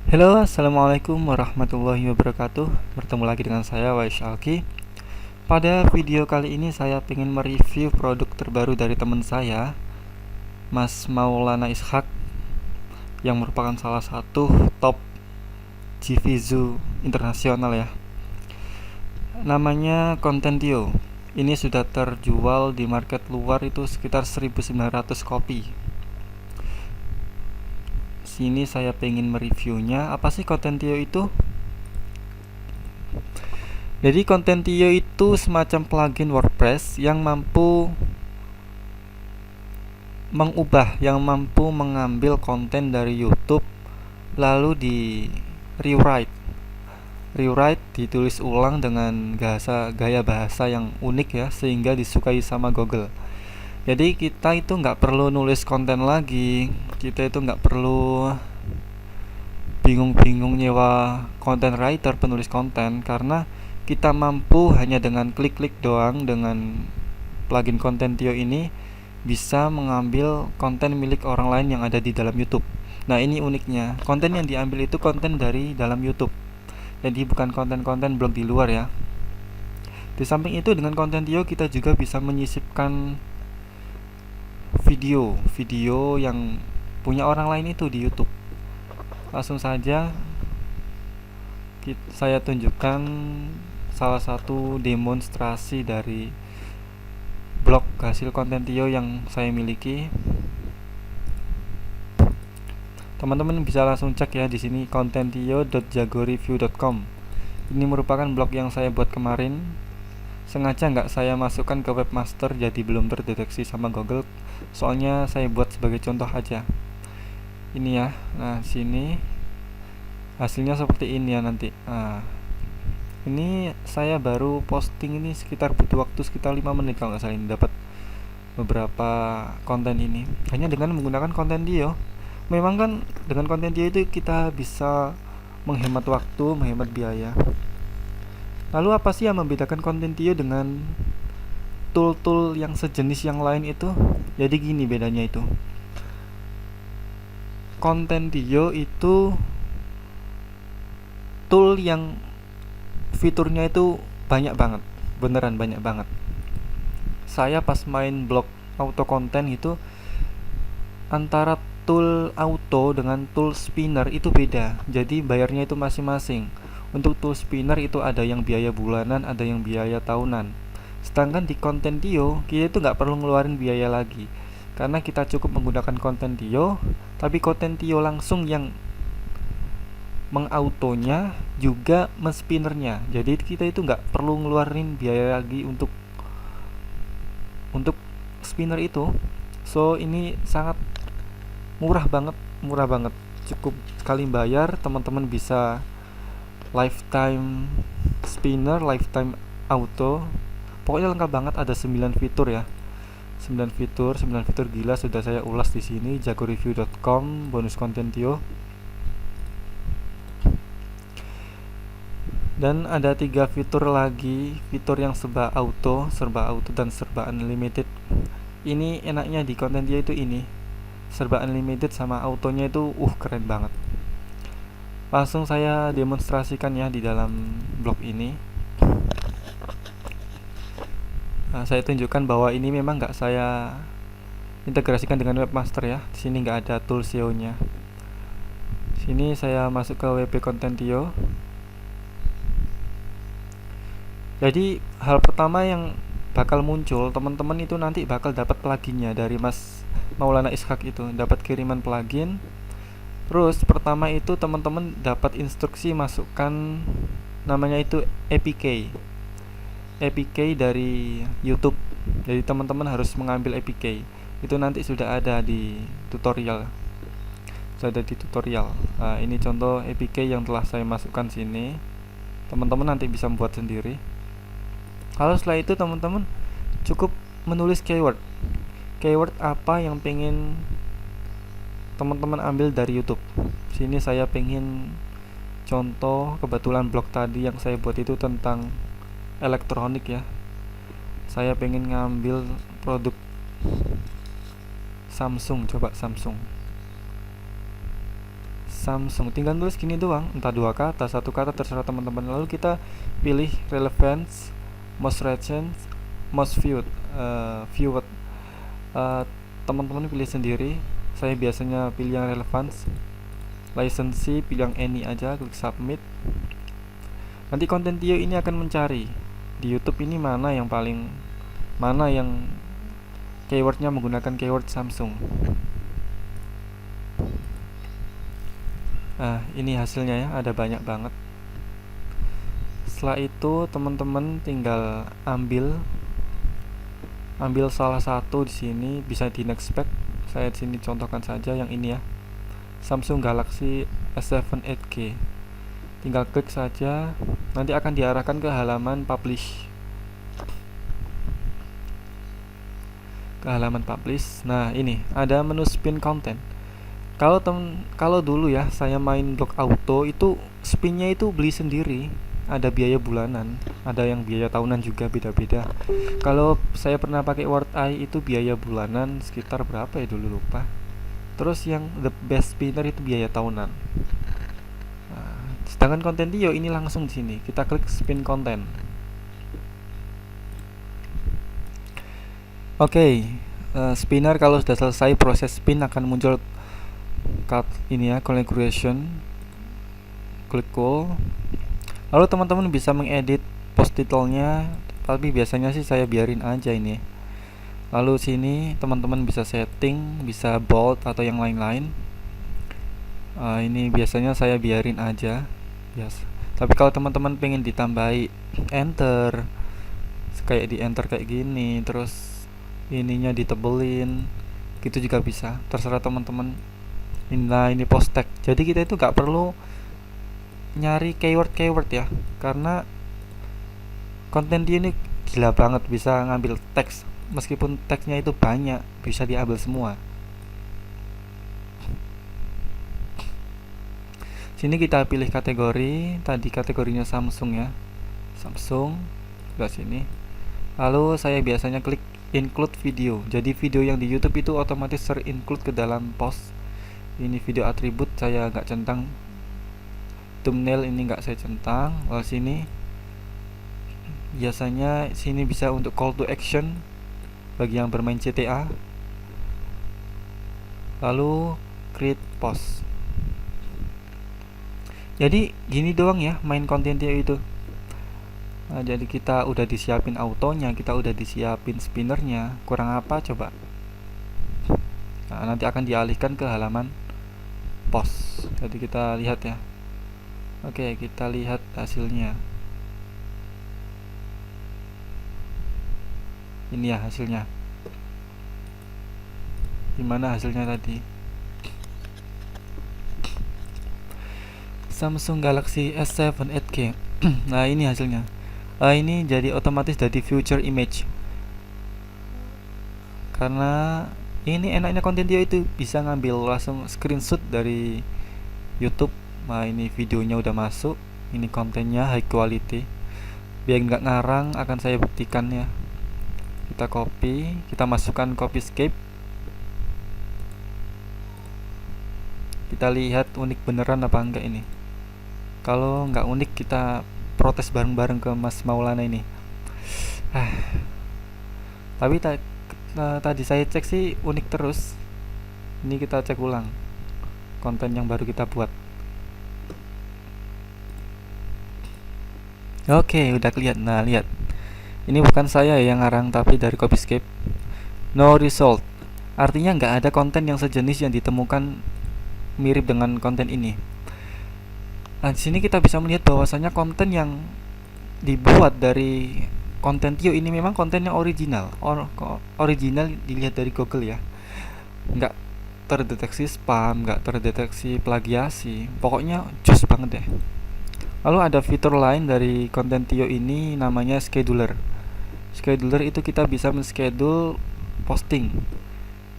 Halo, assalamualaikum warahmatullahi wabarakatuh. Bertemu lagi dengan saya Wais Alki. Pada video kali ini saya ingin mereview produk terbaru dari teman saya, Mas Maulana Ishak, yang merupakan salah satu top Jivizu internasional ya. Namanya Contentio. Ini sudah terjual di market luar itu sekitar 1900 kopi. Sini saya pengen mereviewnya. Apa sih Contentio itu? Jadi Contentio itu semacam plugin WordPress yang mampu mengambil konten dari YouTube lalu di rewrite. Rewrite ditulis ulang dengan gaya bahasa yang unik ya, sehingga disukai sama Google. Jadi kita itu nggak perlu nulis konten lagi, kita itu nggak perlu bingung-bingung nyewa content writer, penulis konten, karena kita mampu hanya dengan klik-klik doang dengan plugin Contentio ini bisa mengambil konten milik orang lain yang ada di dalam YouTube. Nah, ini uniknya. Konten yang diambil itu konten dari dalam YouTube. Jadi bukan konten-konten blog di luar ya. Di samping itu dengan Contentio kita juga bisa menyisipkan video yang punya orang lain itu di YouTube. Langsung saja saya tunjukkan salah satu demonstrasi dari blog hasil Contentio yang saya miliki. Teman-teman bisa langsung cek ya di sini contentio.jagoreview.com. Ini merupakan blog yang saya buat kemarin. Sengaja nggak saya masukkan ke webmaster, jadi belum terdeteksi sama Google. Soalnya saya buat sebagai contoh aja. Ini ya. Nah, sini hasilnya seperti ini ya nanti. Nah, ini saya baru posting ini sekitar butuh waktu sekitar 5 menit kalau nggak salah, ini dapat beberapa konten ini hanya dengan menggunakan Contentio. Memang kan dengan Contentio itu kita bisa menghemat waktu, menghemat biaya. Lalu apa sih yang membedakan Contentio dengan tool-tool yang sejenis yang lain itu? Jadi gini bedanya itu. Contentio itu tool yang fiturnya itu banyak banget, beneran banyak banget. Saya pas main blog auto content itu, antara tool auto dengan tool spinner itu beda. Jadi bayarnya itu masing-masing. Untuk tool spinner itu ada yang biaya bulanan, ada yang biaya tahunan. Sedangkan di Contentio kita itu nggak perlu ngeluarin biaya lagi, karena kita cukup menggunakan Contentio, tapi Contentio langsung yang mengautonya juga menspinnernya. Jadi kita itu nggak perlu ngeluarin biaya lagi untuk spinner itu. So ini sangat murah banget. Cukup sekali bayar, teman-teman bisa lifetime spinner, lifetime auto. Pokoknya lengkap banget, ada 9 fitur ya. 9 fitur gila sudah saya ulas di sini jagoreview.com bonus Contentio. Dan ada 3 fitur lagi, fitur yang serba auto dan serba unlimited. Ini enaknya di Contentio itu ini. Serba unlimited sama autonya itu keren banget. Langsung saya demonstrasikan ya di dalam blog ini. Nah, saya tunjukkan bahwa ini memang nggak saya integrasikan dengan webmaster ya. Di sini nggak ada tool SEO-nya. Sini saya masuk ke WP Contentio. Jadi hal pertama yang bakal muncul, teman-teman itu nanti bakal dapat pluginnya dari Mas Maulana Ishak itu, dapat kiriman plugin. Terus pertama itu teman-teman dapat instruksi masukkan namanya itu APK. APK dari YouTube. Jadi teman-teman harus mengambil APK. Itu nanti sudah ada di tutorial. Nah, ini contoh APK yang telah saya masukkan sini. Teman-teman nanti bisa membuat sendiri. Lalu setelah itu teman-teman cukup menulis keyword apa yang pengen teman-teman ambil dari YouTube. Sini saya pengen contoh, kebetulan blog tadi yang saya buat itu tentang elektronik ya. Saya pengen ngambil produk Samsung, coba Samsung. Samsung, tinggal tulis gini doang, entah dua kata, satu kata, terserah teman-teman. Lalu kita pilih relevance, most recent, most viewed. Uh, Teman-teman pilih sendiri. Saya biasanya pilih yang relevance. Lisensi pilih yang any aja, klik submit. Nanti Contentio ini akan mencari di YouTube ini mana yang keywordnya menggunakan keyword Samsung. Nah, ini hasilnya ya, ada banyak banget. Setelah itu teman-teman tinggal ambil salah satu di sini, bisa di next page. Saya di sini contohkan saja yang ini ya. Samsung Galaxy S7 8K. Tinggal klik saja, nanti akan diarahkan ke halaman publish. Nah, ini ada menu spin content. Kalau dulu ya saya main blog auto itu spinnya itu beli sendiri, ada biaya bulanan, ada yang biaya tahunan juga, beda-beda. Kalau saya pernah pakai WordEye itu biaya bulanan sekitar berapa ya dulu, lupa. Terus yang the best spinner itu biaya tahunan. Nah, sedangkan Contentio ini langsung di sini, kita klik spin content. Oke, spinner kalau sudah selesai proses spin akan muncul ini ya, configuration, klik cool. Lalu teman-teman bisa mengedit post title-nya, tapi biasanya sih saya biarin aja ini. Lalu sini teman-teman bisa setting, bisa bold atau yang lain-lain. Ini biasanya saya biarin aja, biasa. Tapi kalau teman-teman pengen ditambahi enter, kayak di enter kayak gini, terus ininya ditebelin, gitu juga bisa, terserah teman-teman. Nah, ini post tag. Jadi kita itu gak perlu nyari keyword ya, karena konten dia ini gila banget, bisa ngambil teks, meskipun teksnya itu banyak, bisa diambil semua. Sini kita pilih kategori, tadi kategorinya Samsung ya, Samsung, sebelah sini. Lalu saya biasanya klik include video, jadi video yang di YouTube itu otomatis ter-include ke dalam post. Ini video atribut saya nggak centang, thumbnail ini nggak saya centang. Lalu sini biasanya sini bisa untuk call to action bagi yang bermain GTA. Lalu create post. Jadi gini doang ya main kontennya itu. Nah, jadi kita udah disiapin autonya, kita udah disiapin spinnernya, kurang apa coba? Nah, nanti akan dialihkan ke halaman post. Jadi kita lihat ya. Oke, kita lihat hasilnya. Ini ya hasilnya. Gimana hasilnya tadi? Samsung Galaxy S7 8K. Nah, ini hasilnya. Ini jadi otomatis dari future image. Karena ini enaknya konten dia itu bisa ngambil langsung screenshot dari YouTube. Nah, ini videonya udah masuk, ini kontennya high quality. Biar nggak ngarang, akan saya buktikan ya. Kita copy, kita masukkan copyscape. Kita lihat unik beneran apa enggak ini. Kalau nggak unik, kita protes bareng-bareng ke Mas Maulana ini. Tapi tadi saya cek sih unik terus. Ini kita cek ulang konten yang baru kita buat. Oke, udah kelihatan. Nah, lihat. Ini bukan saya yang ngarang, tapi dari Copyscape. No result. Artinya nggak ada konten yang sejenis yang ditemukan mirip dengan konten ini. Nah, di sini kita bisa melihat bahwasanya konten yang dibuat dari Contentio ini memang konten yang original. Original dilihat dari Google ya. Nggak terdeteksi spam, nggak terdeteksi plagiasi. Pokoknya jos banget deh. Lalu ada fitur lain dari Contentio ini namanya scheduler. Scheduler itu kita bisa men-schedule posting.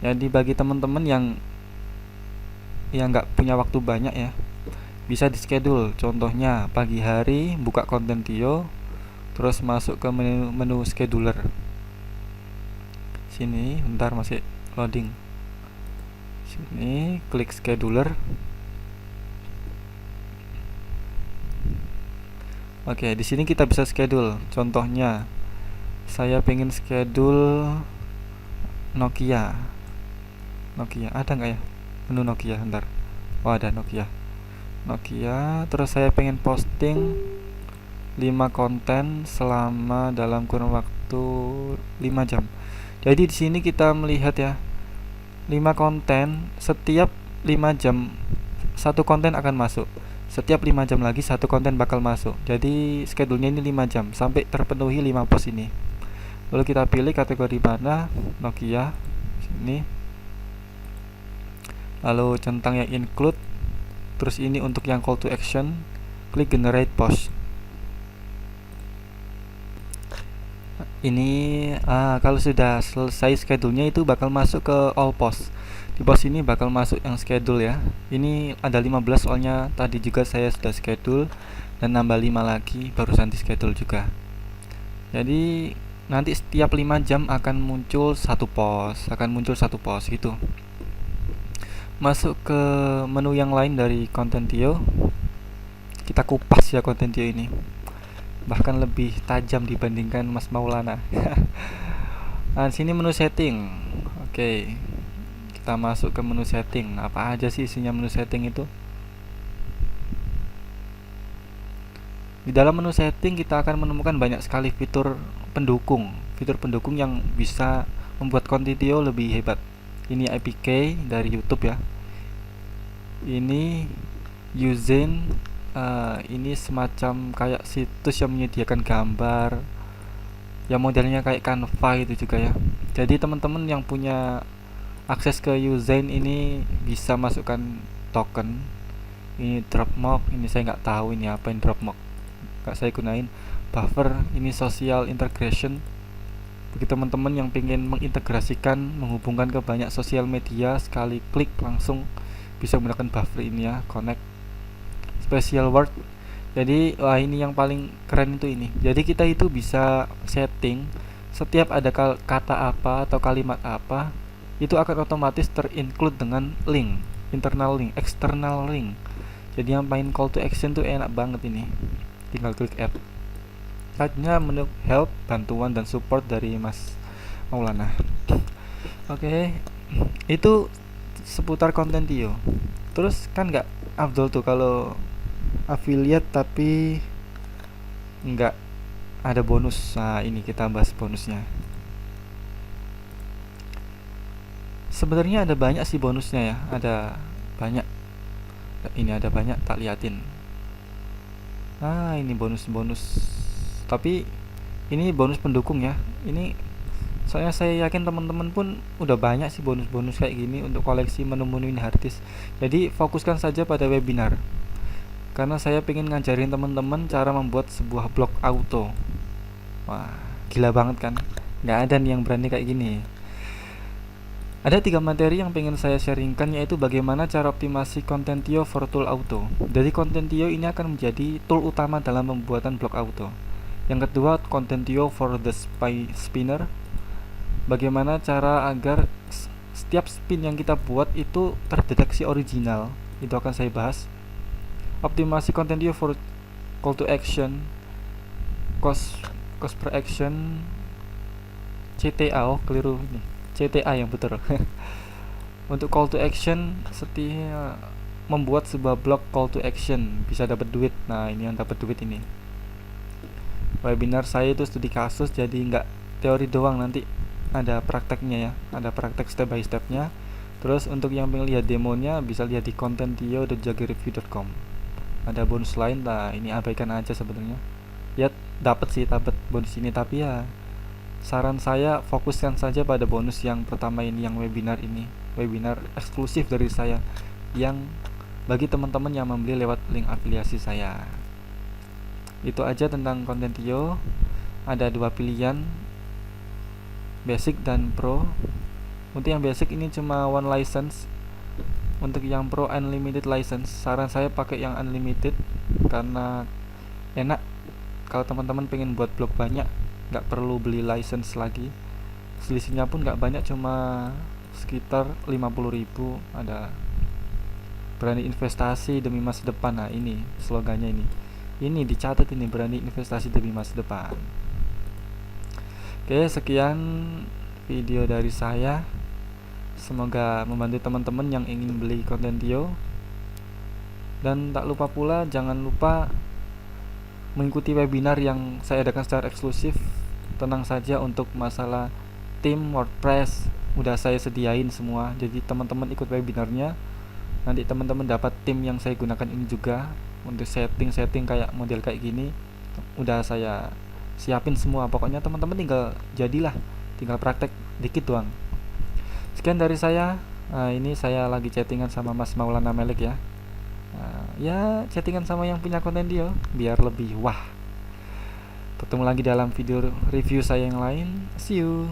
Jadi bagi teman-teman yang nggak punya waktu banyak ya, bisa di schedule. Contohnya pagi hari buka Contentio, terus masuk ke menu scheduler. Sini, bentar masih loading. Sini, klik scheduler. Oke, di sini kita bisa schedule. Contohnya, saya pengen schedule Nokia. Nokia ada nggak ya? Menu Nokia, bentar. Oh, ada Nokia. Nokia, terus saya pengen posting 5 konten selama dalam kurun waktu 5 jam. Jadi di sini kita melihat ya, 5 konten setiap 5 jam satu konten akan masuk. Setiap 5 jam lagi satu konten bakal masuk. Jadi schedule-nya ini 5 jam sampai terpenuhi 5 post ini. Lalu kita pilih kategori mana, Nokia sini. Lalu centang yang include. Terus ini untuk yang call to action, klik generate post. Ini kalau sudah selesai schedule-nya itu bakal masuk ke all post. Di post ini bakal masuk yang schedule ya. Ini ada 15 soalnya tadi juga saya sudah schedule dan nambah 5 lagi barusan di schedule juga. Jadi nanti setiap 5 jam akan muncul satu post, gitu. Masuk ke menu yang lain dari Contentio. Kita kupas ya Contentio ini. Bahkan lebih tajam dibandingkan Mas Maulana. Nah, sini menu setting. Oke. Kita masuk ke menu setting. Apa aja sih isinya menu setting itu? Di dalam menu setting kita akan menemukan banyak sekali fitur pendukung yang bisa membuat Contentio lebih hebat. Ini APK dari YouTube ya. Ini Uzen, ini semacam kayak situs yang menyediakan gambar yang modelnya kayak Canva itu juga ya. Jadi teman-teman yang punya akses ke Uzen ini bisa masukkan token. Ini Dropbox, ini saya nggak tahu ini apa ini Dropbox, nggak saya gunain. Buffer, ini social integration. Bagi teman-teman yang ingin mengintegrasikan, menghubungkan ke banyak sosial media, sekali klik langsung bisa menggunakan buffer ini ya. Connect. Special word. Jadi ini yang paling keren itu ini. Jadi kita itu bisa setting setiap ada kata apa atau kalimat apa itu akan otomatis terinclude dengan link, internal link, external link. Jadi yang main call to action tuh enak banget ini. Tinggal klik add. Selanjutnya menu help, bantuan dan support dari Mas Maulana. Oke, itu seputar Contentio. Terus kan nggak afdol tuh kalau affiliate tapi nggak ada bonus. Nah ini kita bahas bonusnya. Sebenarnya ada banyak sih bonusnya ya, ada banyak. Ini ada banyak, tak liatin. Ini bonus-bonus. Tapi ini bonus pendukung ya. Ini soalnya saya yakin teman-teman pun udah banyak sih bonus-bonus kayak gini untuk koleksi menu-menu ini harddisk. Jadi fokuskan saja pada webinar. Karena saya pengen ngajarin teman-teman cara membuat sebuah blog auto. Wah, gila banget kan? Nggak ada nih yang berani kayak gini. Ada 3 materi yang pengen saya sharingkan, yaitu bagaimana cara optimasi Contentio for tool auto. Jadi Contentio ini akan menjadi tool utama dalam pembuatan blog auto. Yang kedua, Contentio for the spinner. Bagaimana cara agar setiap spin yang kita buat itu terdeteksi original. Itu akan saya bahas. Optimasi Contentio for call to action, cost per action, CTA, keliru ini. CTA yang betul. Untuk call to action, setiap membuat sebuah blog call to action bisa dapat duit. Nah, ini yang dapat duit ini. Webinar saya itu studi kasus, jadi nggak teori doang, nanti ada prakteknya ya, ada praktek step by stepnya. Terus untuk yang pengen lihat demonya bisa lihat di contentio.jagereview.com. Ada bonus lain lah, ini abaikan aja sebenarnya. Ya dapat bonus ini, tapi ya saran saya fokuskan saja pada bonus yang pertama ini, yang webinar ini, webinar eksklusif dari saya yang bagi teman-teman yang membeli lewat link afiliasi saya. Itu aja tentang Contentio. Ada 2 pilihan, basic dan pro. Untuk yang basic ini cuma one license. Untuk yang pro unlimited license. Saran saya pakai yang unlimited karena enak. Kalau teman-teman pengen buat blog banyak, nggak perlu beli license lagi. Selisihnya pun nggak banyak, cuma sekitar 50.000. Ada berani investasi demi masa depan. Nah ini slogannya ini, Ini dicatat ini, berani investasi demi masa depan. Oke, sekian video dari saya. Semoga membantu teman-teman yang ingin beli konten Tio. Dan tak lupa pula, jangan lupa mengikuti webinar yang saya adakan secara eksklusif. Tenang saja, untuk masalah tim WordPress udah saya sediain semua. Jadi teman-teman ikut webinarnya, nanti teman-teman dapat tim yang saya gunakan ini juga. Untuk setting kayak model kayak gini udah saya siapin semua. Pokoknya teman-teman tinggal praktek dikit doang. Sekian dari saya. Ini saya lagi chattingan sama Mas Maulana Melik ya. Ya chattingan sama yang punya konten Tio biar lebih wah. Ketemu lagi dalam video review saya yang lain. See you.